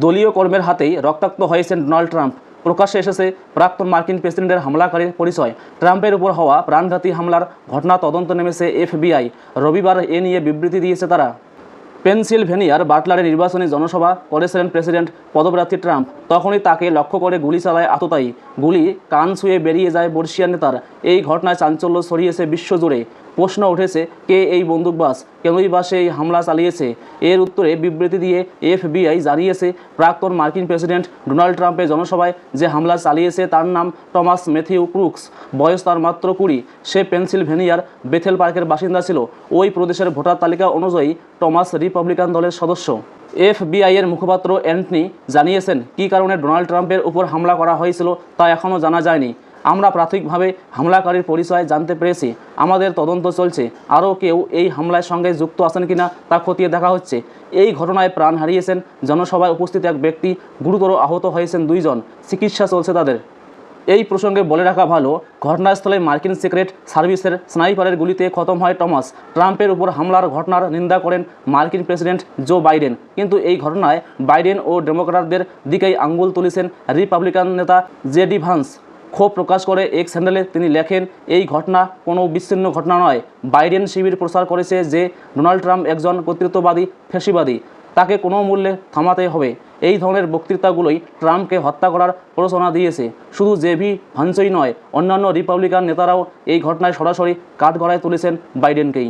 দলীয় কর্মের হাতেই রক্তাক্ত হয়েছেন ডোনাল্ড ট্রাম্প। প্রকাশ্যে এসেছে প্রাক্তন মার্কিন প্রেসিডেন্টের হামলাকারীর পরিচয়। ট্রাম্পের উপর হওয়া প্রাণঘাতী হামলার ঘটনা তদন্ত নেমেছে এফবিআই। রবিবার এ নিয়ে বিবৃতি দিয়েছে তারা। পেনসিলভেনিয়ার বাটলারে নির্বাচনী জনসভা করেছিলেন প্রেসিডেন্ট পদপ্রার্থী ট্রাম্প। তখনই তাকে লক্ষ্য করে গুলি চালায় আততায়ী। গুলি কান ছুঁয়ে বেরিয়ে যায় বর্ষিয়ান নেতার। এই ঘটনায় চাঞ্চল্য ছড়িয়েছে বিশ্বজুড়ে। প্রশ্ন উঠেছে, কে এই বন্দুকবাজ, কেনই বা সে এই হামলা চালিয়েছে? এর উত্তরে বিবৃতি দিয়ে এফবিআই জানিয়েছে, প্রাক্তন মার্কিন প্রেসিডেন্ট ডোনাল্ড ট্রাম্পের জনসভায় যে হামলা চালিয়েছে তার নাম টমাস ম্যাথিউ ক্রুকস। বয়স তার মাত্র 20। সে পেনসিলভেনিয়ার বেথেল পার্কের বাসিন্দা ছিল। ওই প্রদেশের ভোটার তালিকা অনুযায়ী টমাস রিপাবলিকান দলের সদস্য। এফবিআইয়ের মুখপাত্র অ্যান্টনি জানিয়েছেন, কী কারণে ডোনাল্ড ট্রাম্পের উপর হামলা করা হয়েছিল তা এখনও জানা যায়নি। আমরা প্রাথমিকভাবে হামলাকারীর পরিচয় জানতে পেরেছি। আমাদের তদন্ত চলছে। আরও কেউ এই হামলার সঙ্গে যুক্ত আছেন কিনা তা খতিয়ে দেখা হচ্ছে। এই ঘটনায় প্রাণ হারিয়েছেন জনসভায় উপস্থিত এক ব্যক্তি, গুরুতর আহত হয়েছেন 2 জন। চিকিৎসা চলছে তাদের। এই প্রসঙ্গে বলে রাখা ভালো, ঘটনাস্থলে মার্কিন সিক্রেট সার্ভিসের স্নাইপারের গুলিতে খতম হয় টমাস। ট্রাম্পের উপর হামলার ঘটনার নিন্দা করেন মার্কিন প্রেসিডেন্ট জো বাইডেন। কিন্তু এই ঘটনায় বাইডেন ও ডেমোক্র্যাটদের দিকেই আঙ্গুল তুলেছেন রিপাবলিকান নেতা জেডি ভান্স। ক্ষোভ প্রকাশ করে এক্স হ্যান্ডেলে তিনি লেখেন, এই ঘটনা কোনো বিচ্ছিন্ন ঘটনা নয়। বাইডেন শিবির প্রচার করেছে যে ডোনাল্ড ট্রাম্প একজন কর্তৃত্ববাদী ফ্যাসিবাদী, তাকে কোনো মূল্যে থামাতে হবে। এই ধরনের বক্তৃতাগুলোই ট্রাম্পকে হত্যা করার প্ররোচনা দিয়েছে। শুধু জেডি ভান্সই নয়, অন্যান্য রিপাবলিকান নেতারাও এই ঘটনায় সরাসরি কাঠগড়ায় তুলেছেন বাইডেনকেই।